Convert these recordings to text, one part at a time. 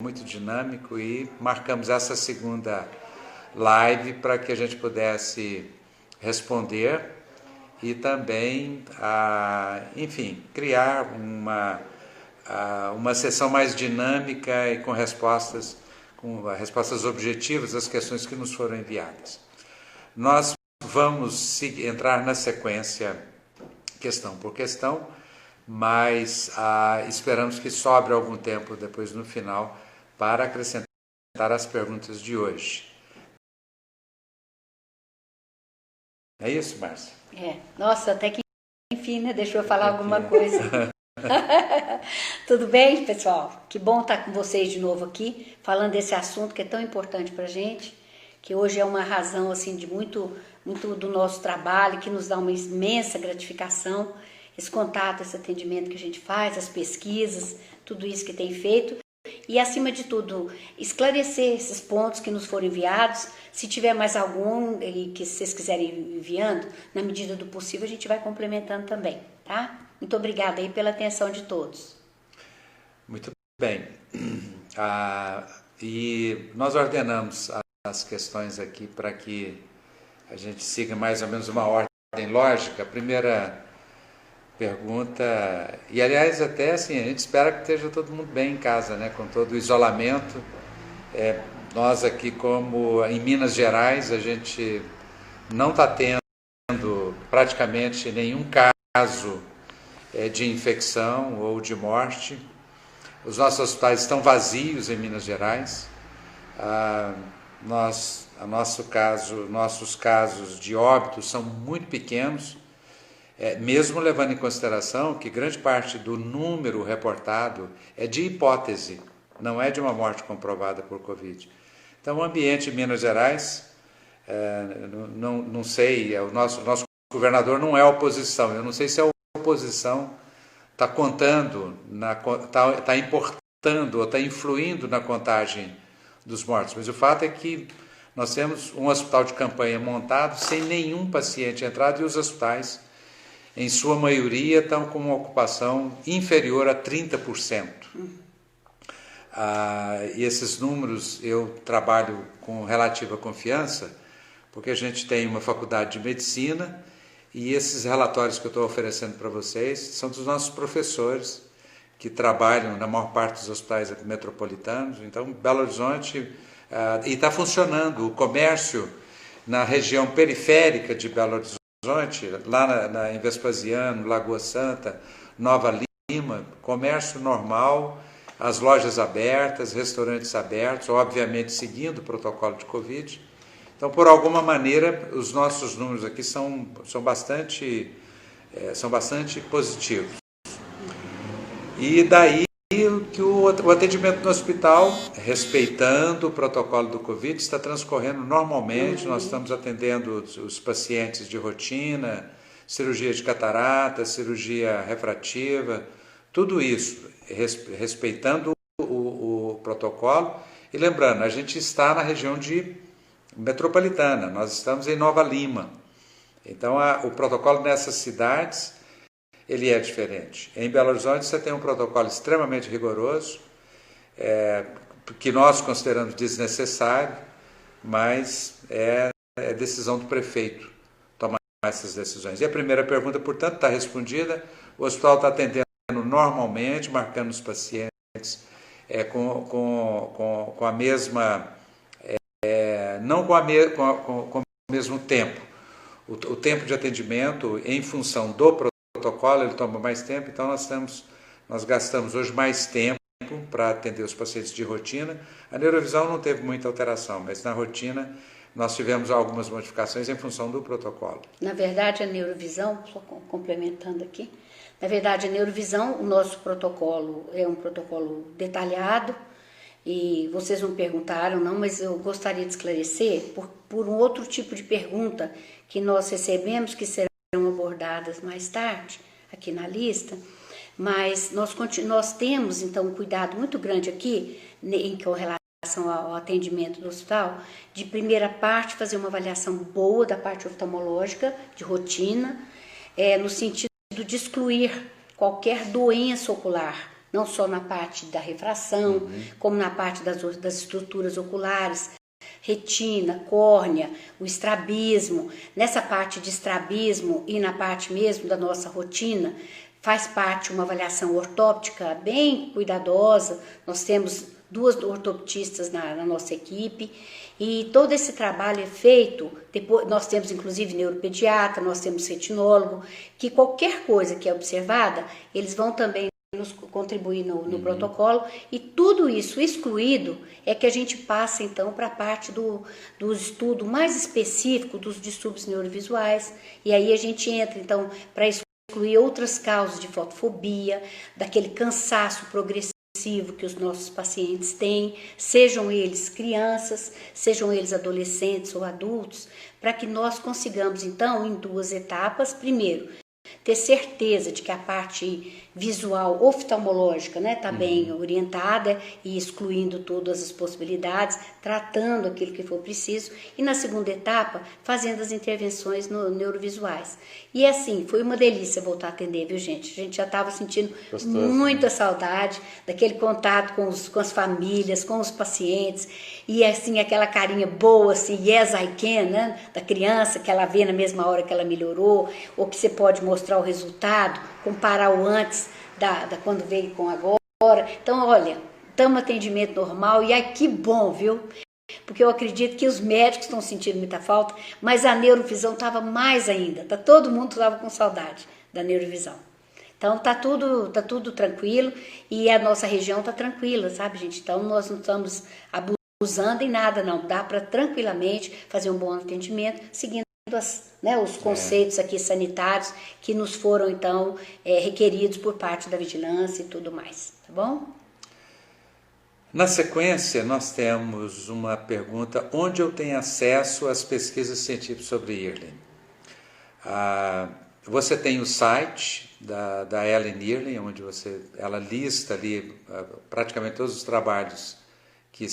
muito dinâmico e marcamos essa segunda live para que a gente pudesse responder e também, enfim, criar uma sessão mais dinâmica e com respostas objetivas às questões que nos foram enviadas. Nós vamos entrar na sequência questão por questão, mas esperamos que sobre algum tempo depois no final para acrescentar as perguntas de hoje. É isso, Márcia? Nossa, até que enfim, né? Deixou eu falar alguma coisa. Tudo bem, pessoal? Que bom estar com vocês de novo aqui, falando desse assunto que é tão importante para a gente, que hoje é uma razão assim de muito do nosso trabalho, que nos dá uma imensa gratificação, esse contato, esse atendimento que a gente faz, as pesquisas, tudo isso que tem feito. E, acima de tudo, esclarecer esses pontos que nos foram enviados. Se tiver mais algum que vocês quiserem ir enviando, na medida do possível, a gente vai complementando também, tá? Muito obrigada aí pela atenção de todos. Muito bem. E nós ordenamos as questões aqui para que a gente siga mais ou menos uma ordem lógica. A primeira pergunta, e aliás até assim, a gente espera que esteja todo mundo bem em casa, né, com todo o isolamento. Nós aqui, como em Minas Gerais, a gente não está tendo praticamente nenhum caso de infecção ou de morte. Os nossos hospitais estão vazios em Minas Gerais. Nossos casos de óbito são muito pequenos. Mesmo levando em consideração que grande parte do número reportado é de hipótese, não é de uma morte comprovada por Covid. Então, o ambiente em Minas Gerais, não sei, o nosso governador não é oposição, eu não sei se a oposição está contando, está importando ou está influindo na contagem dos mortos, mas o fato é que nós temos um hospital de campanha montado sem nenhum paciente entrado e os hospitais, em sua maioria, estão com uma ocupação inferior a 30%. E esses números eu trabalho com relativa confiança, porque a gente tem uma faculdade de medicina e esses relatórios que eu estou oferecendo para vocês são dos nossos professores que trabalham na maior parte dos hospitais metropolitanos. Então, Belo Horizonte, e está funcionando o comércio na região periférica de Belo Horizonte, lá em Vespasiano, Lagoa Santa, Nova Lima, comércio normal, as lojas abertas, restaurantes abertos, obviamente seguindo o protocolo de Covid. Então, por alguma maneira, os nossos números aqui são bastante positivos. E daí que o atendimento no hospital, respeitando o protocolo do Covid, está transcorrendo normalmente. Nós estamos atendendo os pacientes de rotina, cirurgia de catarata, cirurgia refrativa, tudo isso respeitando o protocolo. E lembrando, a gente está na região metropolitana, nós estamos em Nova Lima. Então, o protocolo nessas cidades ele é diferente. Em Belo Horizonte você tem um protocolo extremamente rigoroso, que nós consideramos desnecessário, mas é decisão do prefeito tomar essas decisões. E a primeira pergunta, portanto, está respondida. O hospital está atendendo normalmente, marcando os pacientes com a mesma, não com o mesmo tempo. O tempo de atendimento, em função do protocolo, ele toma mais tempo, então nós gastamos hoje mais tempo para atender os pacientes de rotina. A neurovisão não teve muita alteração, mas na rotina nós tivemos algumas modificações em função do protocolo. Na verdade, a neurovisão, só complementando aqui, na verdade, a neurovisão, o nosso protocolo é um protocolo detalhado, e vocês não perguntaram, não, mas eu gostaria de esclarecer por um outro tipo de pergunta que nós recebemos, que serão abordadas mais tarde, aqui na lista, mas nós temos, então, um cuidado muito grande aqui, com relação ao atendimento do hospital, de primeira parte, fazer uma avaliação boa da parte oftalmológica, de rotina, no sentido de excluir qualquer doença ocular, não só na parte da refração, como na parte das estruturas oculares, retina, córnea, o estrabismo. Nessa parte de estrabismo e na parte mesmo da nossa rotina, faz parte uma avaliação ortóptica bem cuidadosa. Nós temos 2 ortoptistas na nossa equipe e todo esse trabalho é feito. Depois, nós temos inclusive neuropediatra, nós temos retinólogo, que qualquer coisa que é observada, eles vão também nos contribuir no protocolo, e tudo isso excluído é que a gente passa então para a parte do estudo mais específico dos distúrbios neurovisuais, e aí a gente entra então para excluir outras causas de fotofobia, daquele cansaço progressivo que os nossos pacientes têm, sejam eles crianças, sejam eles adolescentes ou adultos, para que nós consigamos então em 2 etapas, primeiro, ter certeza de que a parte visual oftalmológica está bem orientada e excluindo todas as possibilidades, tratando aquilo que for preciso, e na segunda etapa, fazendo as intervenções neurovisuais. E assim, foi uma delícia voltar a atender, viu gente? A gente já estava sentindo muita saudade daquele contato com as famílias, com os pacientes, e assim, aquela carinha boa, assim, yes I can, né? Da criança, que ela vê na mesma hora que ela melhorou, ou que você pode mostrar o resultado, comparar o antes da quando veio com agora. Então, olha, estamos atendimento normal e ai, que bom, viu? Porque eu acredito que os médicos estão sentindo muita falta, mas a neurovisão estava mais ainda. Todo mundo estava com saudade da neurovisão. Então tá tudo tranquilo e a nossa região tá tranquila, sabe, gente? Então nós não estamos abusando em nada, não. Dá para tranquilamente fazer um bom atendimento, seguindo os conceitos aqui sanitários que nos foram então requeridos por parte da vigilância e tudo mais, tá bom? Na sequência, nós temos uma pergunta: onde eu tenho acesso às pesquisas científicas sobre Earling? Você tem o site da Ellen Earling, onde ela lista ali praticamente todos os trabalhos que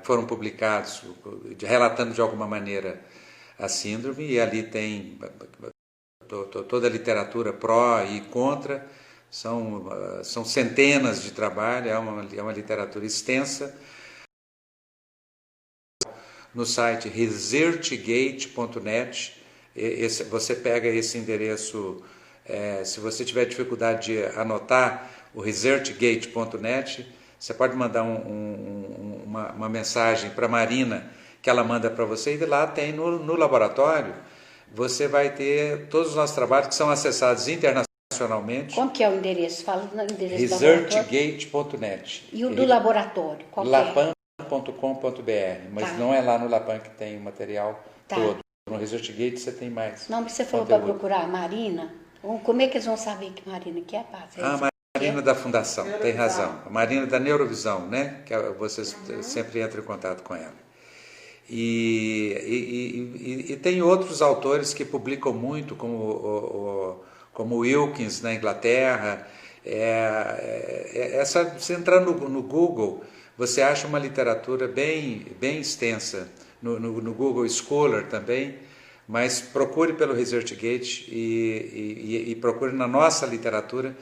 foram publicados, relatando de alguma maneira a síndrome, e ali tem toda a literatura pró e contra. São centenas de trabalhos, é uma literatura extensa. No site researchgate.net, você pega esse endereço, se você tiver dificuldade de anotar o researchgate.net, você pode mandar uma mensagem para a Marina, que ela manda para você, e lá tem no laboratório, você vai ter todos os nossos trabalhos que são acessados internacionalmente. Como que é o endereço? Fala o endereço do researchgate.net. E o do laboratório? Qual lapan.com.br, mas não é lá no Lapan que tem o material todo. No ResearchGate você tem mais. Não, mas você falou para procurar a Marina. Como é que eles vão saber que Marina que é, Pátria? A Marina da Fundação, tem razão. A Marina da Neurovisão, né? Que vocês sempre entram em contato com ela. E tem outros autores que publicam muito, como o Wilkins na Inglaterra. Se entrar no Google, você acha uma literatura bem extensa, no Google Scholar também, mas procure pelo ResearchGate e procure na nossa literatura,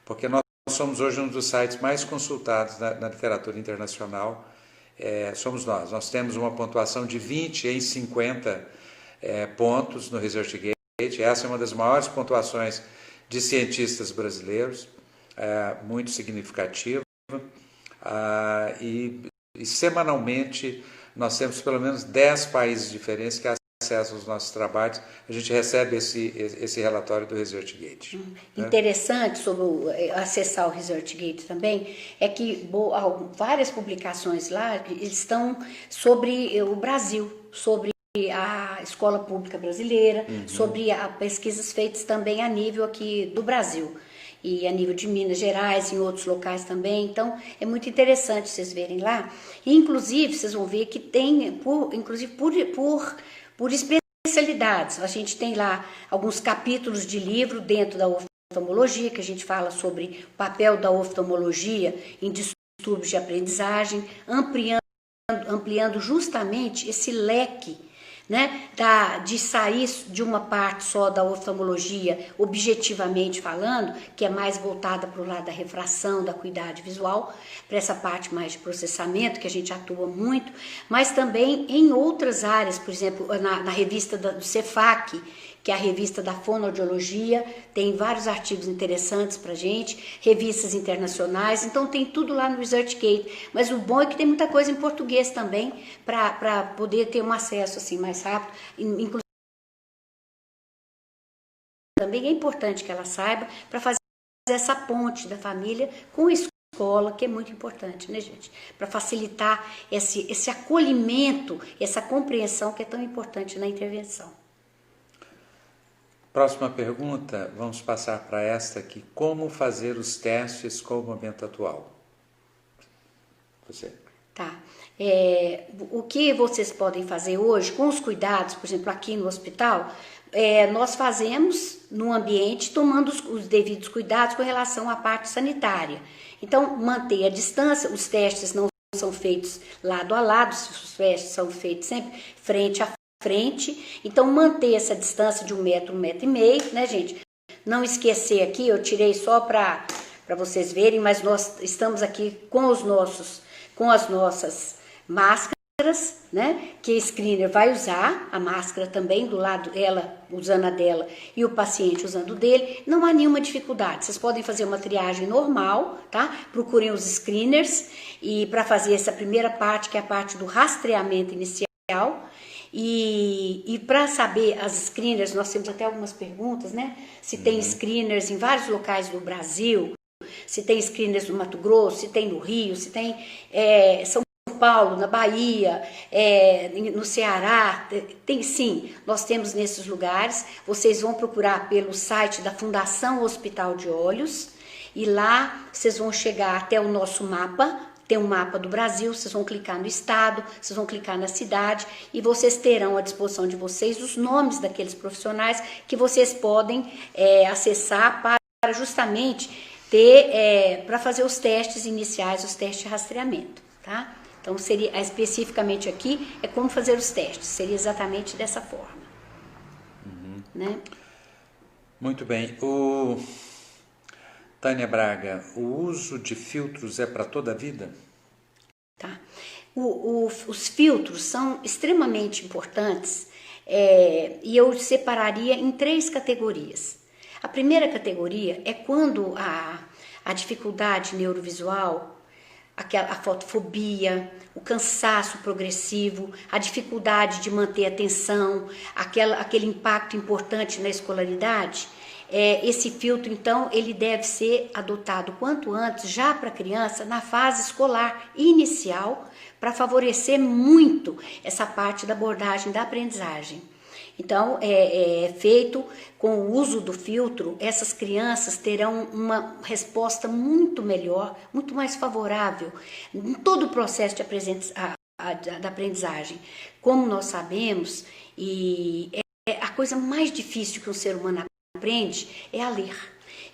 porque nós somos hoje um dos sites mais consultados na literatura internacional. Somos nós. Nós temos uma pontuação de 20 em 50 pontos no ResearchGate. Essa é uma das maiores pontuações de cientistas brasileiros, muito significativa. E semanalmente nós temos pelo menos 10 países diferentes que acessam os nossos trabalhos. A gente recebe esse relatório do ResearchGate. Interessante sobre acessar o ResearchGate também é que várias publicações lá estão sobre o Brasil, sobre a escola pública brasileira, sobre pesquisas feitas também a nível aqui do Brasil e a nível de Minas Gerais, em outros locais também. Então é muito interessante vocês verem lá. E, inclusive vocês vão ver que tem por especialidades. A gente tem lá alguns capítulos de livro dentro da oftalmologia, que a gente fala sobre o papel da oftalmologia em distúrbios de aprendizagem, ampliando justamente esse leque né, de sair de uma parte só da oftalmologia, objetivamente falando, que é mais voltada para o lado da refração, da acuidade visual, para essa parte mais de processamento, que a gente atua muito, mas também em outras áreas, por exemplo, na revista do Cefac, que é a revista da fonoaudiologia, tem vários artigos interessantes para gente, revistas internacionais, então tem tudo lá no ResearchGate, mas o bom é que tem muita coisa em português também, para poder ter um acesso assim mais rápido, inclusive também é importante que ela saiba, para fazer essa ponte da família com a escola, que é muito importante, né, gente? Para facilitar esse acolhimento, essa compreensão que é tão importante na intervenção. Próxima pergunta, vamos passar para esta aqui. Como fazer os testes com o momento atual? Você. Tá. O que vocês podem fazer hoje, com os cuidados, por exemplo, aqui no hospital, nós fazemos no ambiente tomando os devidos cuidados com relação à parte sanitária. Então, manter a distância, os testes não são feitos lado a lado, os testes são feitos sempre frente a frente, então manter essa distância de 1 metro, 1,5 metro, né, gente? Não esquecer aqui, eu tirei só para vocês verem, mas nós estamos aqui com as nossas máscaras, né? Que a screener vai usar a máscara também do lado, ela usando a dela e o paciente usando o dele. Não há nenhuma dificuldade. Vocês podem fazer uma triagem normal, tá? Procurem os screeners e para fazer essa primeira parte, que é a parte do rastreamento inicial. E para saber as screeners, nós temos até algumas perguntas, né? Se tem screeners em vários locais do Brasil, se tem screeners no Mato Grosso, se tem no Rio, se tem São Paulo, na Bahia, no Ceará, tem sim, nós temos nesses lugares. Vocês vão procurar pelo site da Fundação Hospital de Olhos e lá vocês vão chegar até o nosso mapa. Tem um mapa do Brasil, vocês vão clicar no estado, vocês vão clicar na cidade e vocês terão à disposição de vocês os nomes daqueles profissionais que vocês podem acessar para justamente ter, para fazer os testes iniciais, os testes de rastreamento, tá? Então, seria especificamente aqui, como fazer os testes, seria exatamente dessa forma. Né? Muito bem. Tânia Braga, o uso de filtros é para toda a vida? Tá. Os filtros são extremamente importantes e eu separaria em 3 categorias. A primeira categoria é quando a dificuldade neurovisual, a fotofobia, o cansaço progressivo, a dificuldade de manter a atenção, aquele impacto importante na escolaridade, esse filtro, então, ele deve ser adotado quanto antes, já para a criança, na fase escolar inicial, para favorecer muito essa parte da abordagem da aprendizagem. Então, feito com o uso do filtro, essas crianças terão uma resposta muito melhor, muito mais favorável em todo o processo da aprendizagem. Como nós sabemos, a coisa mais difícil que um ser humano aprende é a ler.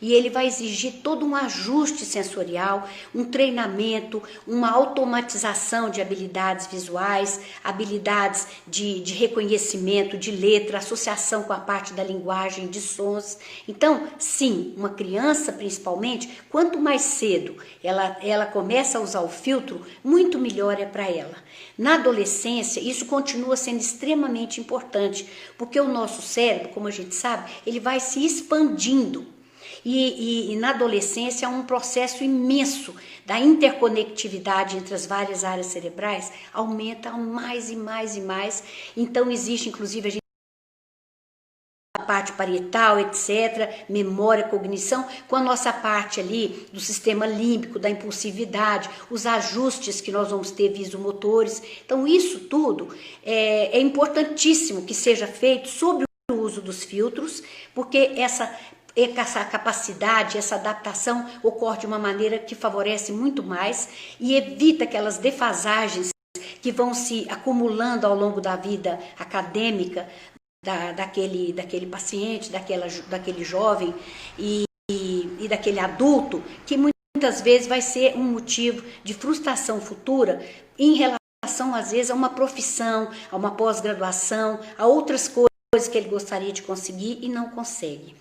E ele vai exigir todo um ajuste sensorial, um treinamento, uma automatização de habilidades visuais, habilidades de reconhecimento, de letra, associação com a parte da linguagem, de sons. Então, sim, uma criança principalmente, quanto mais cedo ela começa a usar o filtro, muito melhor é para ela. Na adolescência, isso continua sendo extremamente importante, porque o nosso cérebro, como a gente sabe, ele vai se expandindo. E na adolescência é um processo imenso da interconectividade entre as várias áreas cerebrais, aumenta mais e mais e mais. Então existe inclusive a parte parietal, etc., memória, cognição, com a nossa parte ali do sistema límbico, da impulsividade, os ajustes que nós vamos ter visomotores. Então isso tudo é importantíssimo que seja feito sobre o uso dos filtros, porque essa capacidade, essa adaptação ocorre de uma maneira que favorece muito mais e evita aquelas defasagens que vão se acumulando ao longo da vida acadêmica daquele paciente, daquele jovem e daquele adulto, que muitas vezes vai ser um motivo de frustração futura em relação relação, às vezes, a uma profissão, a uma pós-graduação, a outras coisas que ele gostaria de conseguir e não consegue.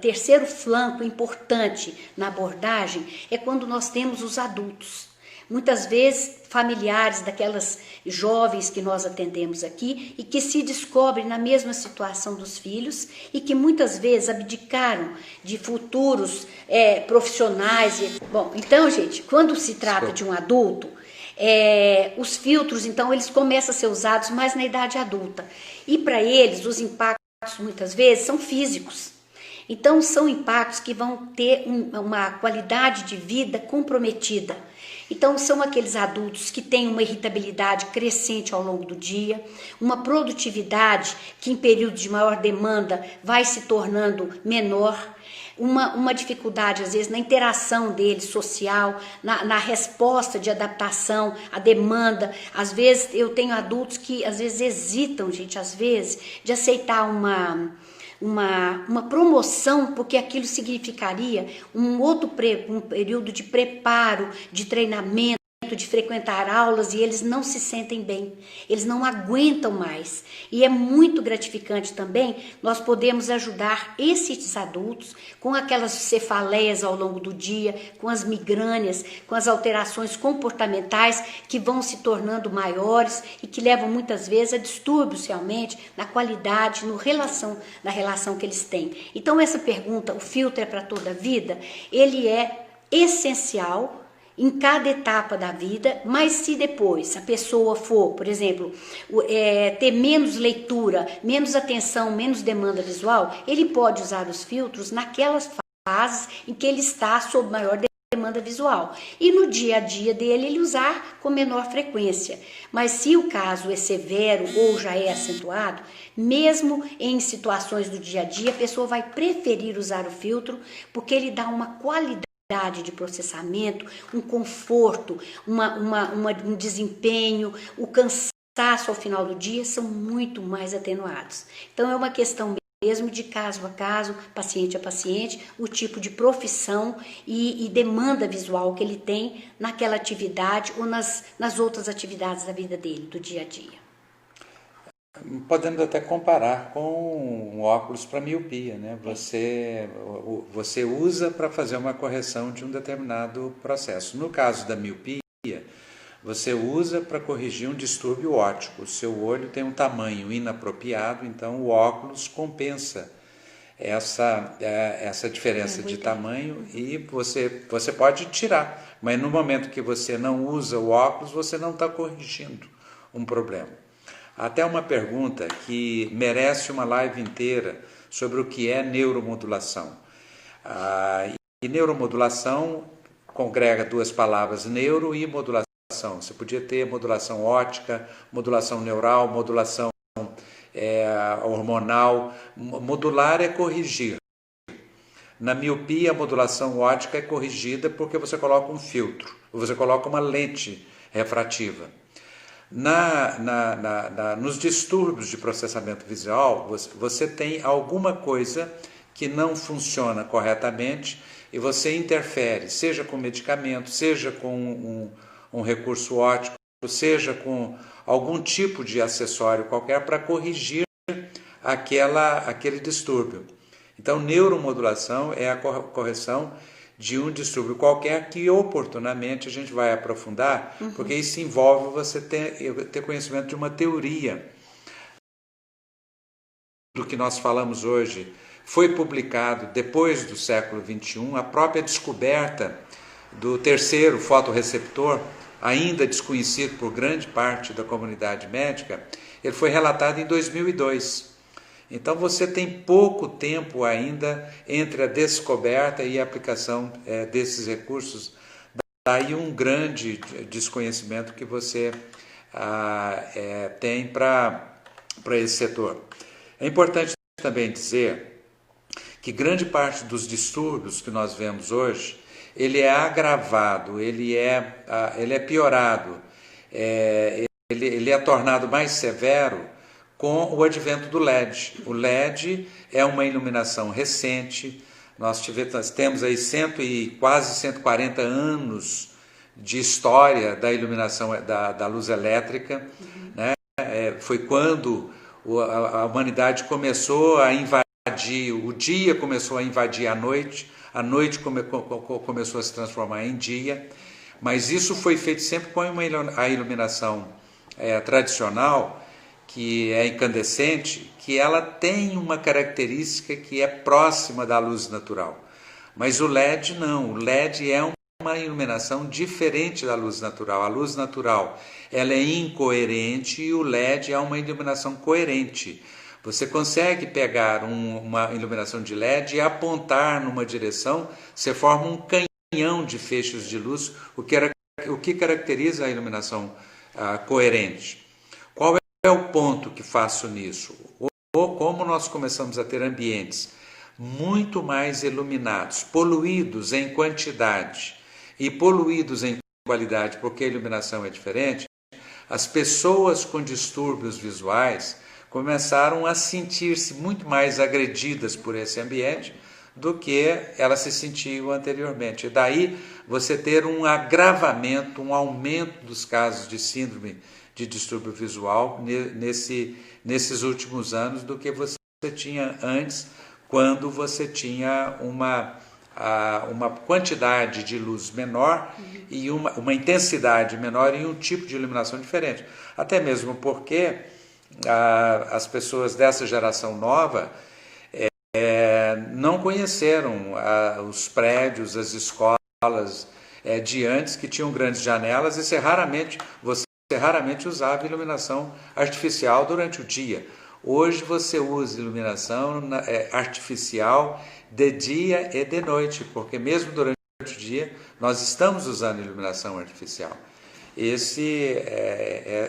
Terceiro flanco importante na abordagem é quando nós temos os adultos. Muitas vezes familiares daquelas jovens que nós atendemos aqui e que se descobrem na mesma situação dos filhos e que muitas vezes abdicaram de futuros profissionais. Bom, então, gente, quando se trata de um adulto, os filtros, então, eles começam a ser usados mais na idade adulta. E para eles, os impactos, muitas vezes, são físicos. Então, são impactos que vão ter uma qualidade de vida comprometida. Então, são aqueles adultos que têm uma irritabilidade crescente ao longo do dia, uma produtividade que em períodos de maior demanda vai se tornando menor, uma dificuldade, às vezes, na interação deles social, na resposta de adaptação à demanda. Às vezes, eu tenho adultos que, às vezes, hesitam, gente, às vezes, de aceitar uma promoção, porque aquilo significaria um período de preparo, de treinamento, de frequentar aulas, e eles não se sentem bem, eles não aguentam mais. E é muito gratificante também nós podemos ajudar esses adultos com aquelas cefaleias ao longo do dia, com as migrânias, com as alterações comportamentais que vão se tornando maiores e que levam muitas vezes a distúrbios realmente na qualidade, na relação que eles têm. Então essa pergunta, o filtro é para toda a vida, ele é essencial em cada etapa da vida, mas se depois a pessoa for, por exemplo, ter menos leitura, menos atenção, menos demanda visual, ele pode usar os filtros naquelas fases em que ele está sob maior demanda visual. E no dia a dia dele, ele usar com menor frequência. Mas se o caso é severo ou já é acentuado, mesmo em situações do dia a dia, a pessoa vai preferir usar o filtro porque ele dá uma qualidade de processamento, um conforto, um desempenho, o cansaço ao final do dia são muito mais atenuados. Então é uma questão mesmo de caso a caso, paciente a paciente, o tipo de profissão e demanda visual que ele tem naquela atividade ou nas outras atividades da vida dele, do dia a dia. Podemos até comparar com um óculos para miopia, né? Você usa para fazer uma correção de um determinado processo. No caso da miopia, você usa para corrigir um distúrbio óptico. O seu olho tem um tamanho inapropriado, então o óculos compensa essa diferença de tamanho e você pode tirar. Mas no momento que você não usa o óculos, você não está corrigindo um problema. Até uma pergunta que merece uma live inteira sobre o que é neuromodulação. E neuromodulação congrega duas palavras, neuro e modulação. Você podia ter modulação óptica, modulação neural, modulação hormonal. Modular é corrigir. Na miopia, a modulação óptica é corrigida porque você coloca um filtro, você coloca uma lente refrativa. Nos distúrbios de processamento visual, você tem alguma coisa que não funciona corretamente e você interfere, seja com medicamento, seja com um recurso óptico, seja com algum tipo de acessório qualquer para corrigir aquele distúrbio. Então, neuromodulação é a correção de um distúrbio qualquer que oportunamente a gente vai aprofundar, porque isso envolve você ter conhecimento de uma teoria. Do que nós falamos hoje foi publicado depois do século XXI, a própria descoberta do terceiro fotorreceptor, ainda desconhecido por grande parte da comunidade médica, ele foi relatado em 2002. Então você tem pouco tempo ainda entre a descoberta e a aplicação desses recursos. Daí um grande desconhecimento que você tem para esse setor. É importante também dizer que grande parte dos distúrbios que nós vemos hoje, ele é agravado, ele é piorado, ele é tornado mais severo com o advento do LED. O LED é uma iluminação recente, nós temos aí quase 140 anos de história da iluminação da luz elétrica, né? Foi quando a humanidade começou a invadir, o dia começou a invadir a noite começou a se transformar em dia, mas isso foi feito sempre com a iluminação tradicional, que é incandescente, que ela tem uma característica que é próxima da luz natural. Mas o LED não, o LED é uma iluminação diferente da luz natural. A luz natural ela é incoerente e o LED é uma iluminação coerente. Você consegue pegar uma iluminação de LED e apontar numa direção, você forma um canhão de feixes de luz, o que caracteriza a iluminação coerente. Qual é o ponto que faço nisso? Ou como nós começamos a ter ambientes muito mais iluminados, poluídos em quantidade e poluídos em qualidade, porque a iluminação é diferente, as pessoas com distúrbios visuais começaram a sentir-se muito mais agredidas por esse ambiente do que elas se sentiam anteriormente. E daí você ter um agravamento, um aumento dos casos de síndrome de distúrbio visual nesses últimos anos do que você tinha antes, quando você tinha uma quantidade de luz menor e uma intensidade menor e um tipo de iluminação diferente. Até mesmo porque as pessoas dessa geração nova não conheceram os prédios, as escolas de antes, que tinham grandes janelas, e você raramente usava iluminação artificial durante o dia. Hoje você usa iluminação artificial de dia e de noite, porque mesmo durante o dia nós estamos usando iluminação artificial.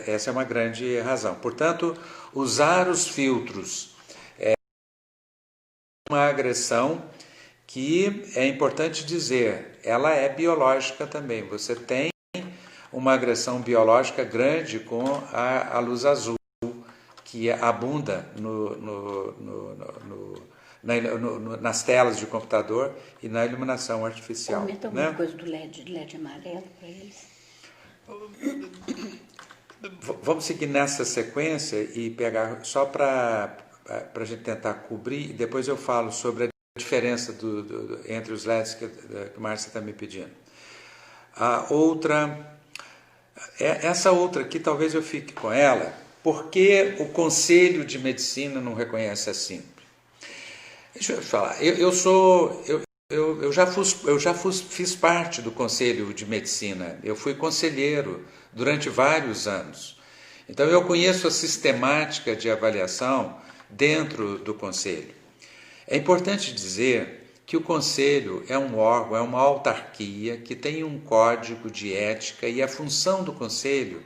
Essa é uma grande razão. Portanto, usar os filtros é uma agressão que é importante dizer, ela é biológica também. Você tem uma agressão biológica grande com a luz azul, que abunda nas telas de computador e na iluminação artificial. Comenta alguma coisa do LED amarelo para eles. Vamos seguir nessa sequência e pegar só para a gente tentar cobrir, e depois eu falo sobre a diferença entre os LEDs que a Márcia está me pedindo. Essa outra aqui, talvez eu fique com ela, porque o Conselho de Medicina não reconhece a SINP. Deixa eu falar, eu já fiz parte do Conselho de Medicina, eu fui conselheiro durante vários anos. Então eu conheço a sistemática de avaliação dentro do Conselho. É importante dizer que o Conselho é um órgão, é uma autarquia que tem um código de ética, e a função do Conselho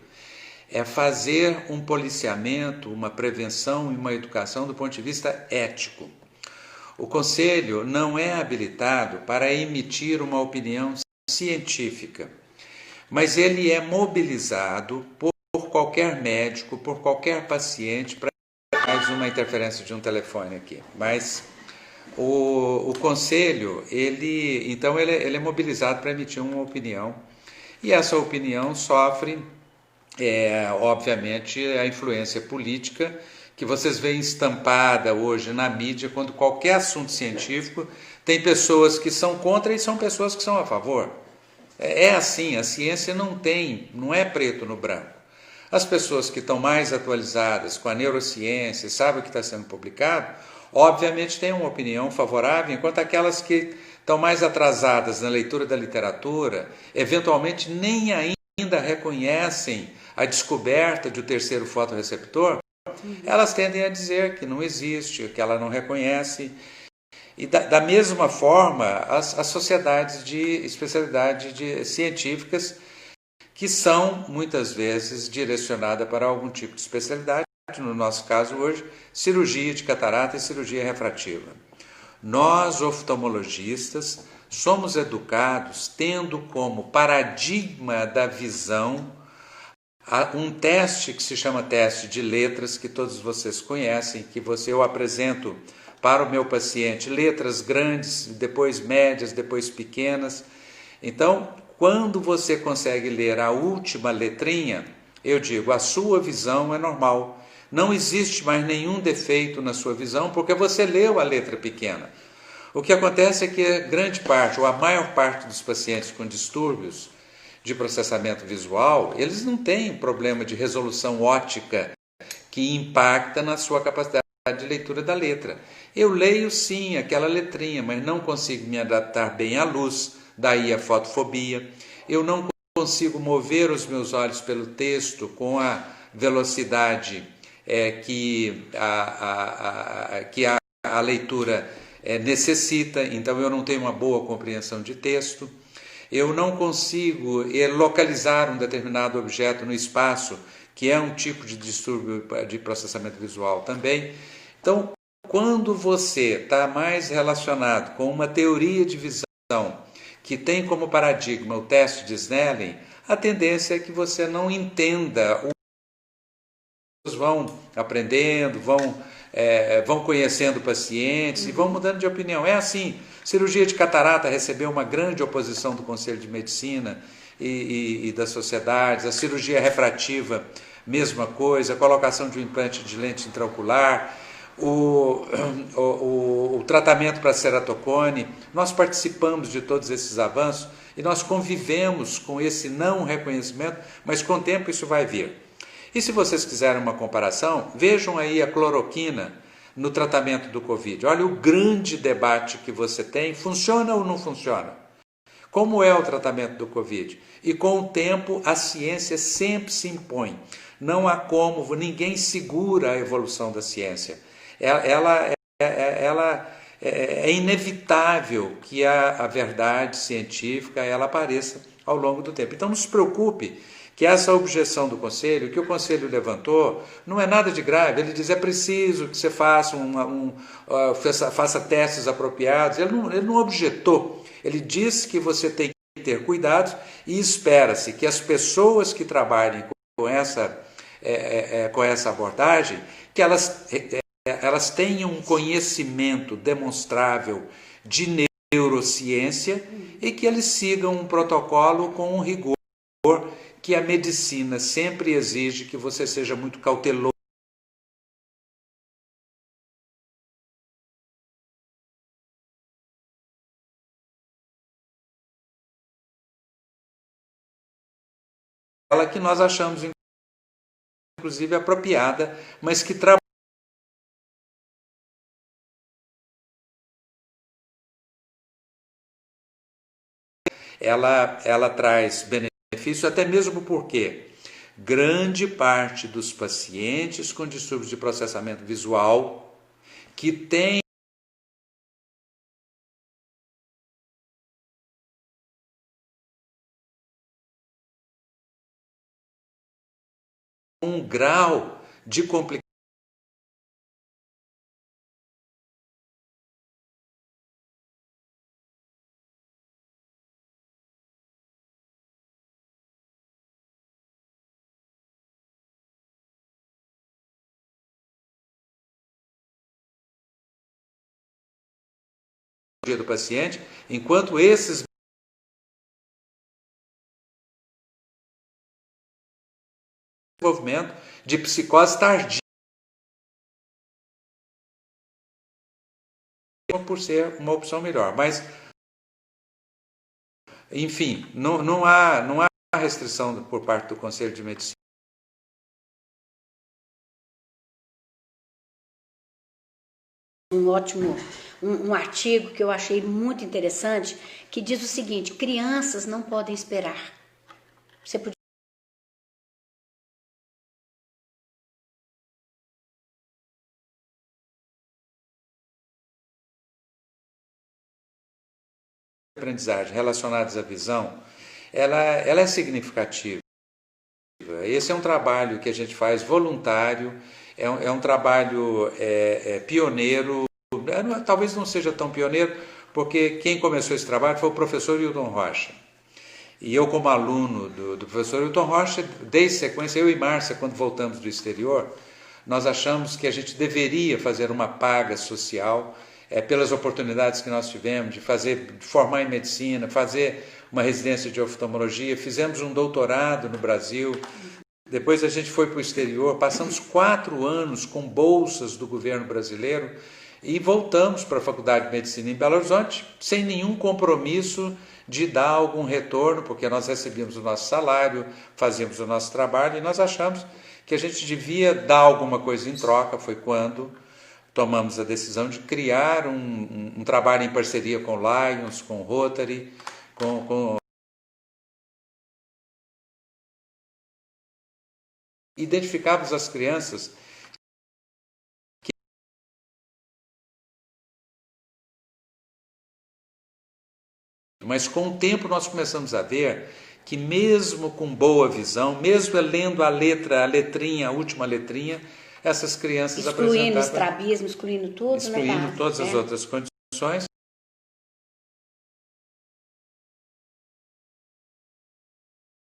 é fazer um policiamento, uma prevenção e uma educação do ponto de vista ético. O Conselho não é habilitado para emitir uma opinião científica, mas ele é mobilizado por qualquer médico, por qualquer paciente, para mais uma interferência de um telefone aqui. Mas o Conselho, ele é mobilizado para emitir uma opinião, e essa opinião sofre, obviamente, a influência política, que vocês veem estampada hoje na mídia, quando qualquer assunto científico tem pessoas que são contra e são pessoas que são a favor. É assim, a ciência não é preto no branco. As pessoas que estão mais atualizadas com a neurociência, sabem o que está sendo publicado, obviamente têm uma opinião favorável, enquanto aquelas que estão mais atrasadas na leitura da literatura, eventualmente nem ainda reconhecem a descoberta de um terceiro fotorreceptor, elas tendem a dizer que não existe, que ela não reconhece. E da mesma forma, as sociedades de especialidade científicas, que são muitas vezes direcionadas para algum tipo de especialidade, no nosso caso hoje, cirurgia de catarata e cirurgia refrativa. Nós, oftalmologistas, somos educados tendo como paradigma da visão um teste que se chama teste de letras, que todos vocês conhecem, que eu apresento para o meu paciente letras grandes, depois médias, depois pequenas. Então, quando você consegue ler a última letrinha, eu digo, a sua visão é normal. Não existe mais nenhum defeito na sua visão, porque você leu a letra pequena. O que acontece é que grande parte, ou a maior parte dos pacientes com distúrbios de processamento visual, eles não têm problema de resolução óptica que impacta na sua capacidade de leitura da letra. Eu leio sim aquela letrinha, mas não consigo me adaptar bem à luz, daí a fotofobia. Eu não consigo mover os meus olhos pelo texto com a velocidade que a leitura necessita, então eu não tenho uma boa compreensão de texto. Eu não consigo localizar um determinado objeto no espaço, que é um tipo de distúrbio de processamento visual também. Então, quando você está mais relacionado com uma teoria de visão que tem como paradigma o teste de Snellen, a tendência é que você não entenda. Vão aprendendo, vão conhecendo pacientes e vão mudando de opinião. É assim, cirurgia de catarata recebeu uma grande oposição do Conselho de Medicina e das sociedades, a cirurgia refrativa, mesma coisa, a colocação de um implante de lente intraocular, o tratamento para ceratocone. Nós participamos de todos esses avanços e nós convivemos com esse não reconhecimento, mas com o tempo isso vai vir. E se vocês quiserem uma comparação, vejam aí a cloroquina no tratamento do Covid. Olha o grande debate que você tem, funciona ou não funciona? Como é o tratamento do Covid? E com o tempo a ciência sempre se impõe. Não há como, ninguém segura a evolução da ciência. É inevitável que a verdade científica ela apareça ao longo do tempo. Então não se preocupe que essa objeção do Conselho, que o Conselho levantou, não é nada de grave. Ele diz, é preciso que você faça, faça testes apropriados. Ele não objetou. Ele diz que você tem que ter cuidados e espera-se que as pessoas que trabalhem com essa abordagem, que elas tenham um conhecimento demonstrável de neurociência e que eles sigam um protocolo com um rigor que a medicina sempre exige que você seja muito cauteloso. Ela que nós achamos, inclusive, apropriada, mas que trabalha. Ela traz benefício, até mesmo porque grande parte dos pacientes com distúrbios de processamento visual que têm um grau de complicação do paciente, enquanto esses desenvolvimento de psicose tardia por ser uma opção melhor. Mas, enfim, não há restrição por parte do Conselho de Medicina. Um artigo que eu achei muito interessante, que diz o seguinte: crianças não podem esperar. Você podia aprendizagem relacionadas à visão, ela é significativa. Esse é um trabalho que a gente faz voluntário, é um trabalho pioneiro, talvez não seja tão pioneiro, porque quem começou esse trabalho foi o professor Hilton Rocha. E eu, como aluno do professor Hilton Rocha, dei sequência, eu e Márcia, quando voltamos do exterior, nós achamos que a gente deveria fazer uma paga social pelas oportunidades que nós tivemos de formar em medicina, fazer uma residência de oftalmologia, fizemos um doutorado no Brasil, depois a gente foi para o exterior, passamos 4 anos com bolsas do governo brasileiro e voltamos para a Faculdade de Medicina em Belo Horizonte sem nenhum compromisso de dar algum retorno, porque nós recebíamos o nosso salário, fazíamos o nosso trabalho e nós achamos que a gente devia dar alguma coisa em troca. Foi quando tomamos a decisão de criar um trabalho em parceria com Lions, com Rotary, identificávamos as crianças mas com o tempo nós começamos a ver que mesmo com boa visão, mesmo lendo a letrinha, a última letrinha, essas crianças excluindo estrabismo, excluindo tudo, excluindo todas as outras condições,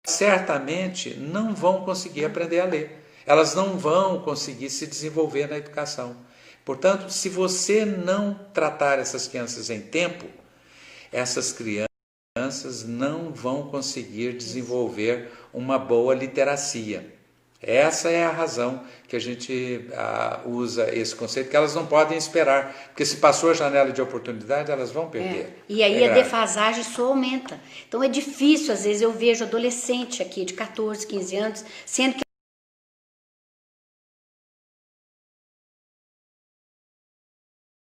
certamente não vão conseguir aprender a ler. Elas não vão conseguir se desenvolver na educação. Portanto, se você não tratar essas crianças em tempo, essas crianças não vão conseguir desenvolver uma boa literacia. Essa é a razão que a gente usa esse conceito, que elas não podem esperar, porque se passou a janela de oportunidade, elas vão perder. E aí a defasagem só aumenta. Então é difícil, às vezes eu vejo adolescente aqui de 14, 15 anos, sendo que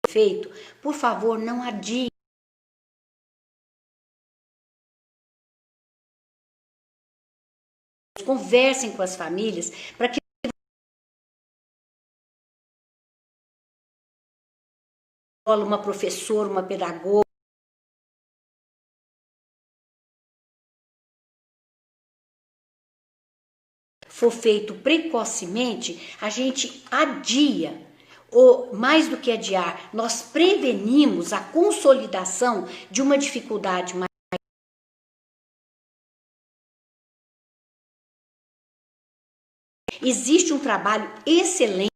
feito, por favor, não adie. Conversem com as famílias para que uma professora, uma pedagoga for feito precocemente, a gente adia, ou mais do que adiar, nós prevenimos a consolidação de uma dificuldade maior. Existe um trabalho excelente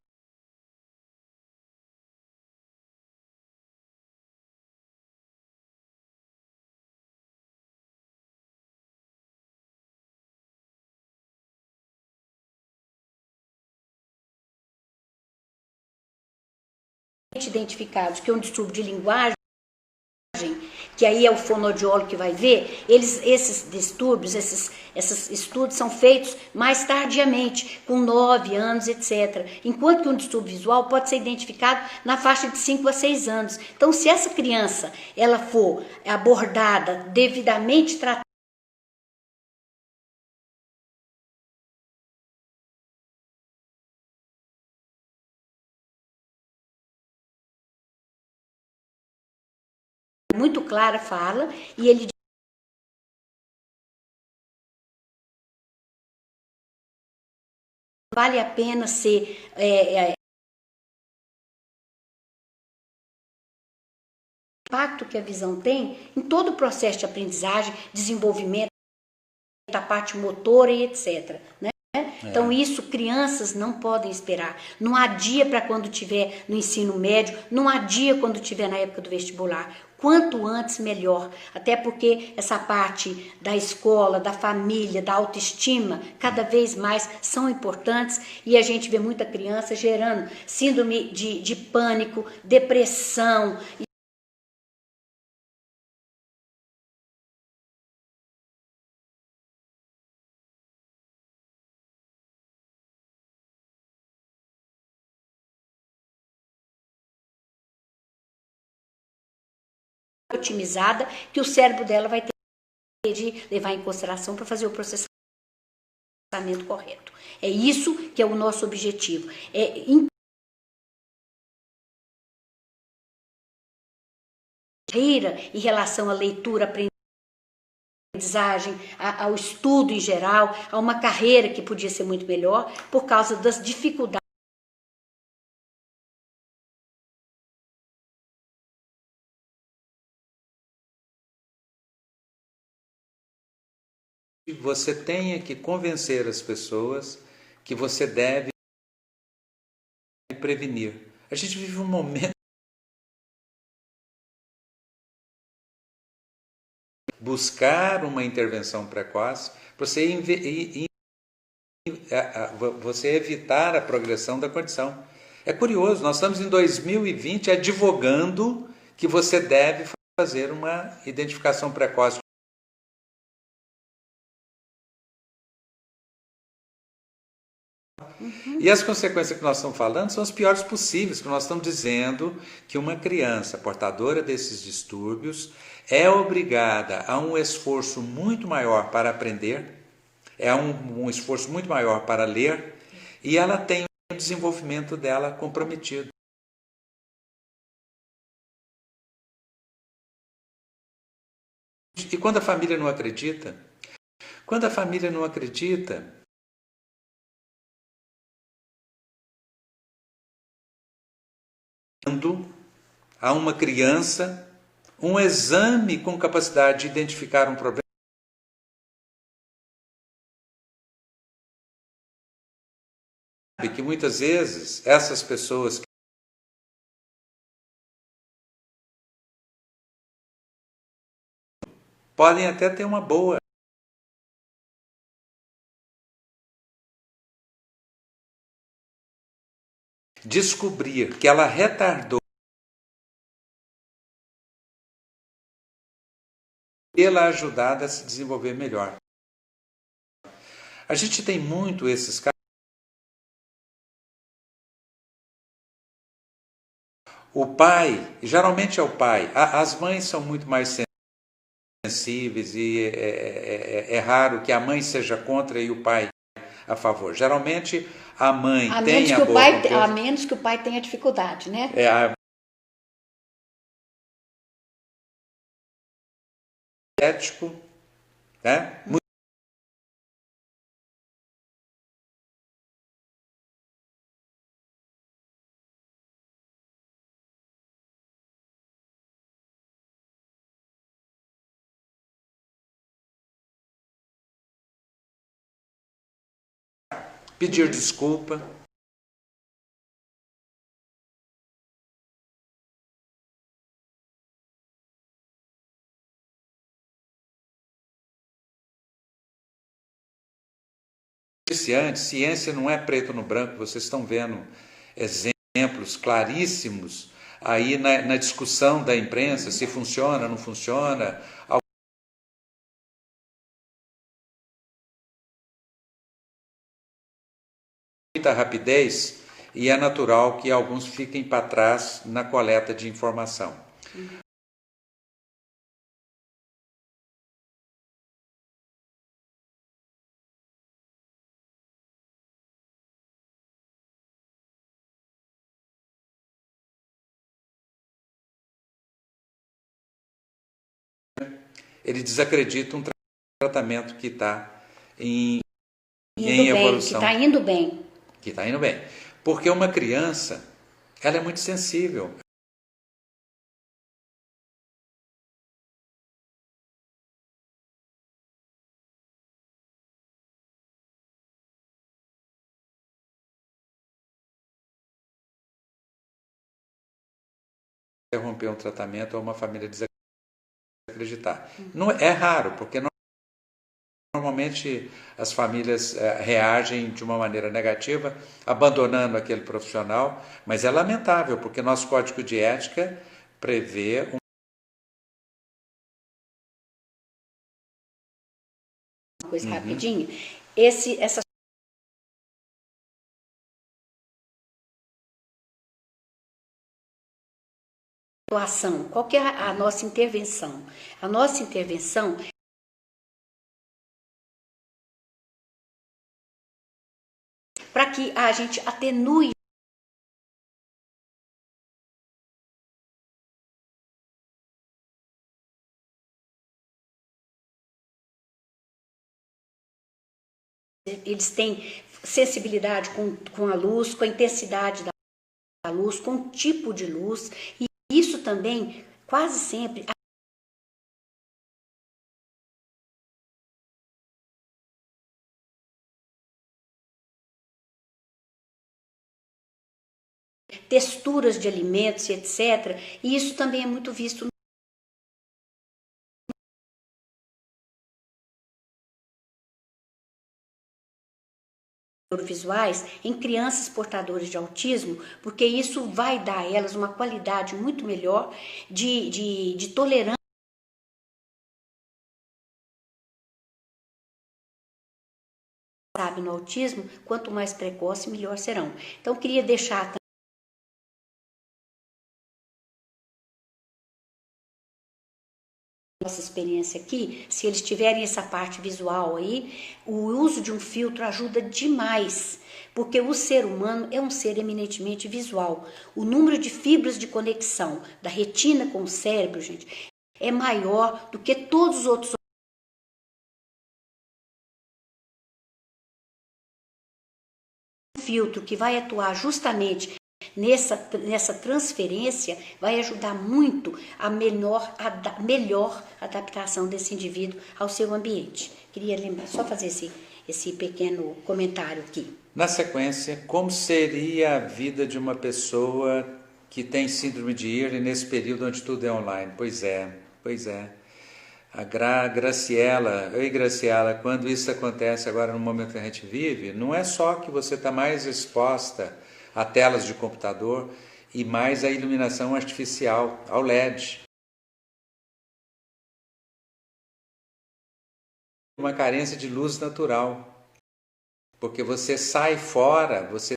identificados que é um distúrbio de linguagem, que aí é o fonoaudiólogo que vai ver, esses distúrbios, esses estudos são feitos mais tardiamente, com 9 anos, etc. Enquanto que um distúrbio visual pode ser identificado na faixa de 5 a 6 anos. Então, se essa criança ela for abordada, devidamente tratada, muito clara fala, e ele vale a pena ser impacto que a visão tem em todo o processo de aprendizagem, desenvolvimento, a parte motora e etc. Né? Então isso crianças não podem esperar. Não adia para quando tiver no ensino médio, não adia quando tiver na época do vestibular. Quanto antes, melhor. Até porque essa parte da escola, da família, da autoestima, cada vez mais são importantes e a gente vê muita criança gerando síndrome de pânico, depressão. Otimizada que o cérebro dela vai ter de levar em consideração para fazer o processamento correto. É isso que é o nosso objetivo. Em relação à leitura, aprendizagem, ao estudo em geral, a uma carreira que podia ser muito melhor por causa das dificuldades. Você tenha que convencer as pessoas que você deve prevenir. A gente vive um momento buscar uma intervenção precoce, você evitar a progressão da condição. É curioso, nós estamos em 2020 advogando que você deve fazer uma identificação precoce. E as consequências que nós estamos falando são as piores possíveis, que nós estamos dizendo que uma criança portadora desses distúrbios é obrigada a um esforço muito maior para aprender, é um esforço muito maior para ler, e ela tem o desenvolvimento dela comprometido. E quando a família não acredita? Quando a família não acredita, a uma criança um exame com capacidade de identificar um problema, que muitas vezes essas pessoas podem até ter uma boa descobrir que ela retardou pela ajudada a se desenvolver melhor. A gente tem muito esses casos. O pai, geralmente é o pai, as mães são muito mais sensíveis e é raro que a mãe seja contra e o pai a favor. Geralmente a mãe tem a boa a menos que o pai tenha dificuldade, né? Ético, né? Pedir desculpa. Antes, ciência não é preto no branco, vocês estão vendo exemplos claríssimos aí na discussão da imprensa, se funciona, não funciona. Muita rapidez e é natural que alguns fiquem para trás na coleta de informação. Ele desacredita um tratamento que está em evolução. Que está indo bem. Que está indo bem. Porque uma criança, ela é muito sensível. Interromper um tratamento ou uma família desacreditar. Não, é raro, porque normalmente as famílias reagem de uma maneira negativa, abandonando aquele profissional, mas é lamentável, porque nosso código de ética prevê uma coisa rapidinho. Essa situação, qual que é a nossa intervenção? A nossa intervenção para que a gente atenue eles têm sensibilidade com a luz, com a intensidade da luz, com o tipo de luz, e isso também quase sempre texturas de alimentos, etc. E isso também é muito visto neurovisuais em crianças portadoras de autismo, porque isso vai dar a elas uma qualidade muito melhor de tolerância, sabe, no autismo. Quanto mais precoce, melhor serão. Então, queria deixar nossa experiência aqui, se eles tiverem essa parte visual aí, o uso de um filtro ajuda demais, porque o ser humano é um ser eminentemente visual. O número de fibras de conexão da retina com o cérebro, gente, é maior do que todos os outros. Filtro que vai atuar justamente nessa transferência vai ajudar muito a melhor adaptação desse indivíduo ao seu ambiente. Queria lembrar, só fazer esse pequeno comentário aqui. Na sequência, como seria a vida de uma pessoa que tem síndrome de Ehlers nesse período onde tudo é online? Pois é. A Graciela, oi Graciela, quando isso acontece agora no momento que a gente vive, não é só que você está mais exposta a telas de computador e mais a iluminação artificial, ao LED. Uma carência de luz natural, porque você sai fora, você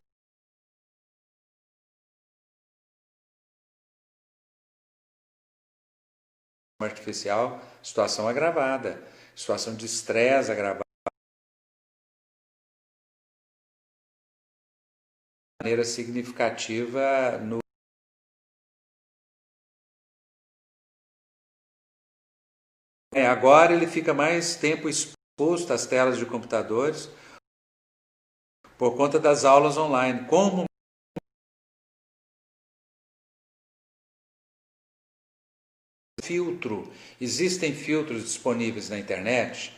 artificial, situação agravada, situação de estresse agravada, de maneira significativa no agora ele fica mais tempo exposto às telas de computadores por conta das aulas online. Como filtro, existem filtros disponíveis na internet.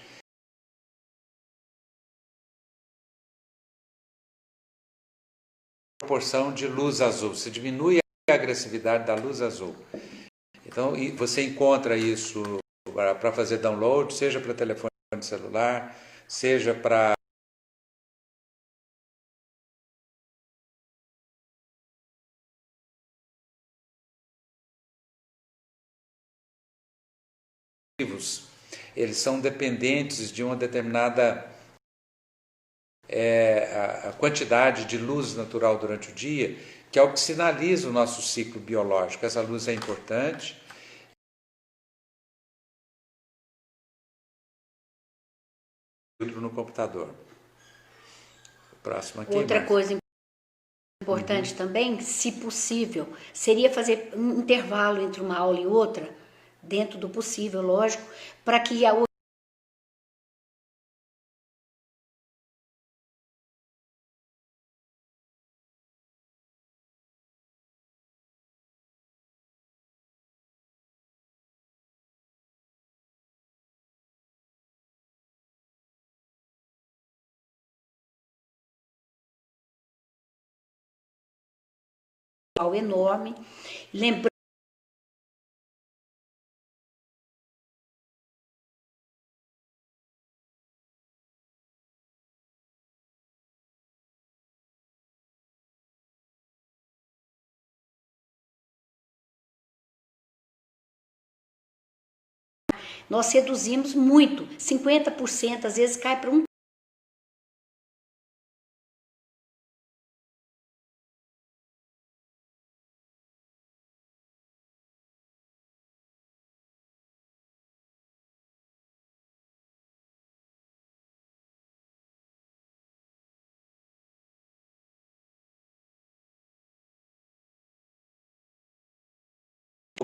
Proporção de luz azul, você diminui a agressividade da luz azul. Então, você encontra isso para fazer download, seja para telefone celular, seja para eles são dependentes de uma determinada a quantidade de luz natural durante o dia, que é o que sinaliza o nosso ciclo biológico. Essa luz é importante. No computador. O próximo aqui. Outra coisa importante também, se possível, seria fazer um intervalo entre uma aula e outra, dentro do possível, lógico, para que a enorme, lembrando nós reduzimos muito, 50%, às vezes cai para um.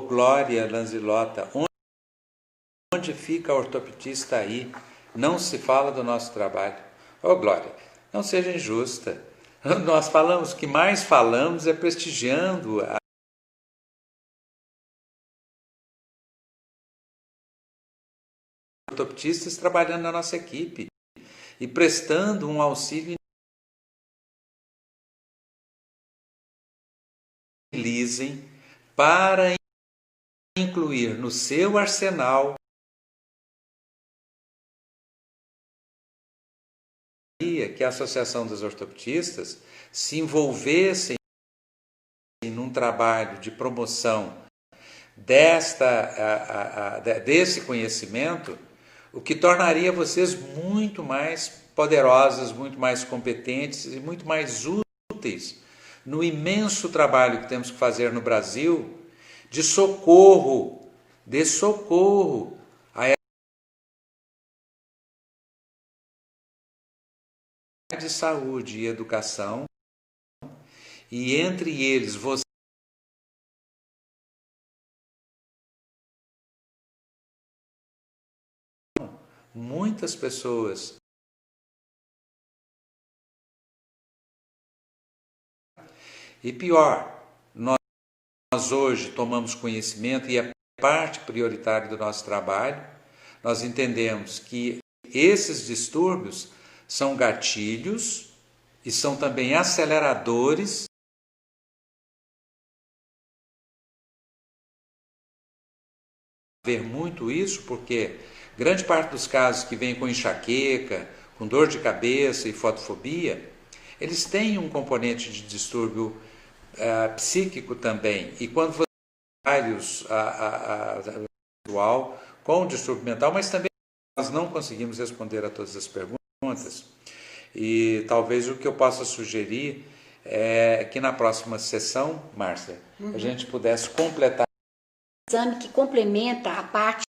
Glória Lanzilota, onde fica a ortopedista aí? Não se fala do nosso trabalho. Ô Glória, não seja injusta. Nós falamos, o que mais falamos é prestigiando a ortopedistas trabalhando na nossa equipe e prestando um auxílio para incluir no seu arsenal que a Associação dos Ortopedistas se envolvesse num trabalho de promoção desse conhecimento, o que tornaria vocês muito mais poderosas, muito mais competentes e muito mais úteis no imenso trabalho que temos que fazer no Brasil de socorro à de saúde e educação, e entre eles você muitas pessoas e pior, nós hoje tomamos conhecimento e é parte prioritária do nosso trabalho, nós entendemos que esses distúrbios são gatilhos e são também aceleradores ver muito isso, porque grande parte dos casos que vêm com enxaqueca, com dor de cabeça e fotofobia, eles têm um componente de distúrbio psíquico também. E quando você tem vários com distúrbio mental, mas também nós não conseguimos responder a todas as perguntas. E talvez o que eu possa sugerir é que na próxima sessão, Márcia, a gente pudesse completar exame que complementa a parte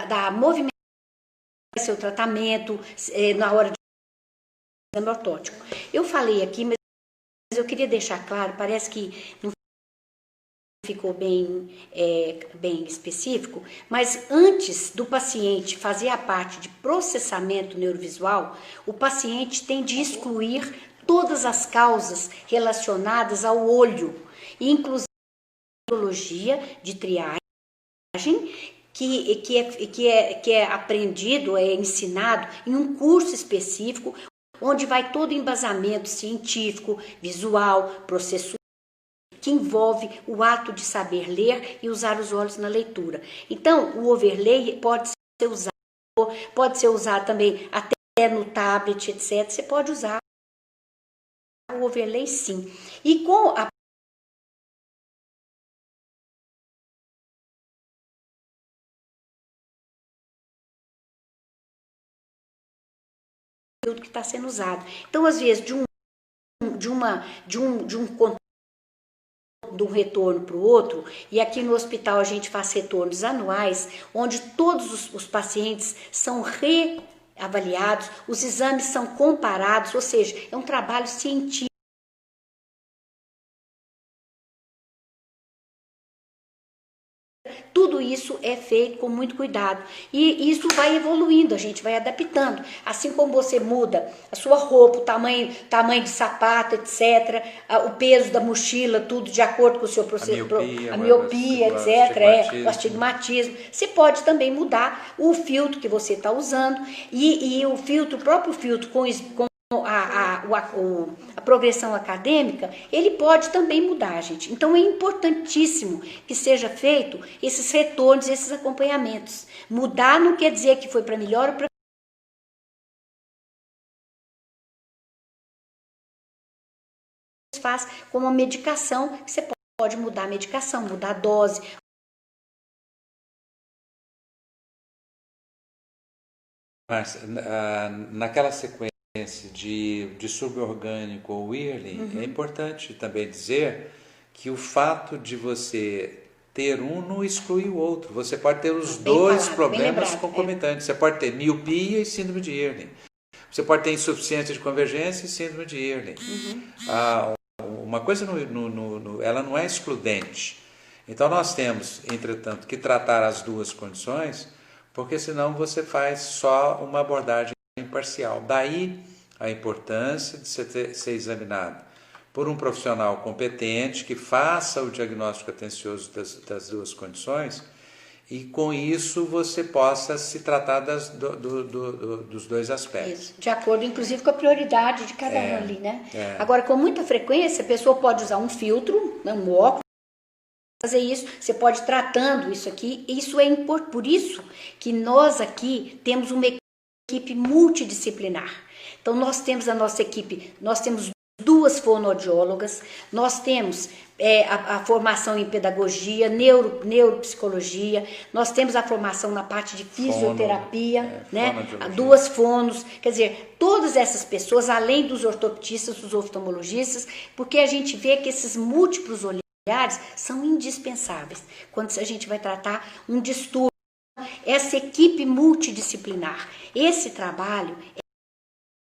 da movimentação do seu tratamento na hora de exame ortótico. Eu falei aqui, mas eu queria deixar claro, parece que não ficou bem específico, mas antes do paciente fazer a parte de processamento neurovisual, o paciente tem de excluir todas as causas relacionadas ao olho, inclusive de triagem, que é aprendido, é ensinado em um curso específico, onde vai todo o embasamento científico, visual, processual, que envolve o ato de saber ler e usar os olhos na leitura. Então, o overlay pode ser usado também até no tablet, etc. Você pode usar o overlay sim. E com a que está sendo usado. Então, às vezes, de um retorno para o outro, e aqui no hospital a gente faz retornos anuais, onde todos os pacientes são reavaliados, os exames são comparados, ou seja, é um trabalho científico. Tudo isso é feito com muito cuidado e isso vai evoluindo, a gente vai adaptando. Assim como você muda a sua roupa, o tamanho de sapato, etc., o peso da mochila, tudo de acordo com o seu processo, a miopia, etc., o astigmatismo. Você pode também mudar o filtro que você está usando e o próprio filtro com a progressão acadêmica, ele pode também mudar, gente. Então é importantíssimo que seja feito esses retornos, esses acompanhamentos. Mudar não quer dizer que foi para melhor ou para faz como uma medicação, que você pode mudar a medicação, mudar a dose. Mas naquela sequência de distúrbio orgânico ou Whirling, é importante também dizer que o fato de você ter um não exclui o outro. Você pode ter os dois problemas concomitantes. Você pode ter miopia e síndrome de Whirling. Você pode ter insuficiência de convergência e síndrome de Whirling. Uma coisa ela não é excludente. Então nós temos, entretanto, que tratar as duas condições, porque senão você faz só uma abordagem imparcial. Daí a importância de ser examinado por um profissional competente que faça o diagnóstico atencioso das duas condições e com isso você possa se tratar dos dois aspectos. Isso, de acordo, inclusive, com a prioridade de cada um ali, né? Agora, com muita frequência, a pessoa pode usar um filtro, um óculos, fazer isso, você pode ir tratando isso aqui, isso é importante, por isso que nós aqui temos uma equipe multidisciplinar. Então, nós temos a nossa equipe, nós temos 2 fonoaudiólogas, nós temos a formação em pedagogia, neuropsicologia, nós temos a formação na parte de fisioterapia, né? 2 fonos, quer dizer, todas essas pessoas, além dos ortopedistas, dos oftalmologistas, porque a gente vê que esses múltiplos olhares são indispensáveis quando a gente vai tratar um distúrbio. Essa equipe multidisciplinar, esse trabalho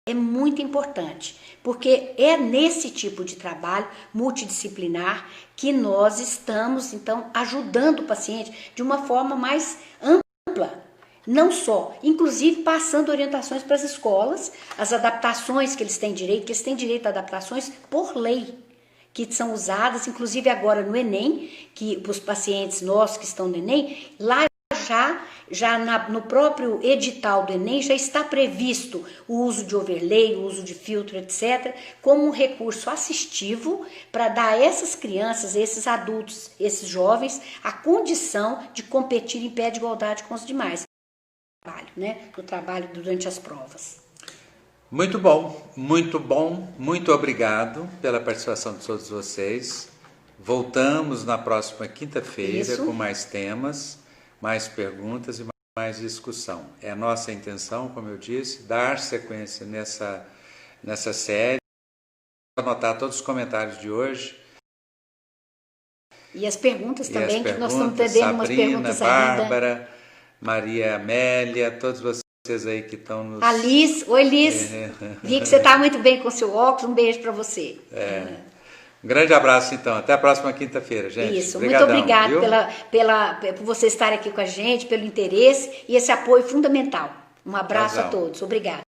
é muito importante, porque é nesse tipo de trabalho multidisciplinar que nós estamos, então, ajudando o paciente de uma forma mais ampla. Não só, inclusive passando orientações para as escolas, as adaptações que eles têm direito a adaptações por lei, que são usadas, inclusive agora no Enem, que os pacientes nossos que estão no Enem, lá no próprio edital do Enem já está previsto o uso de overlay, o uso de filtro, etc., como um recurso assistivo para dar a essas crianças, esses adultos, esses jovens, a condição de competir em pé de igualdade com os demais. No trabalho durante as provas. Muito bom, muito obrigado pela participação de todos vocês. Voltamos na próxima quinta-feira com mais temas, mais perguntas e mais discussão. É a nossa intenção, como eu disse, dar sequência nessa série, anotar todos os comentários de hoje. E as perguntas também, que nós estamos perdendo umas perguntas ainda. Bárbara, Maria Amélia, todos vocês aí que estão nos... A Liz, oi Liz, vi que você está muito bem com o seu óculos, um beijo para você. Um grande abraço, então. Até a próxima quinta-feira, gente. Isso, Obrigadão, muito obrigada por você estar aqui com a gente, pelo interesse e esse apoio fundamental. Um abraço a todos. Obrigada.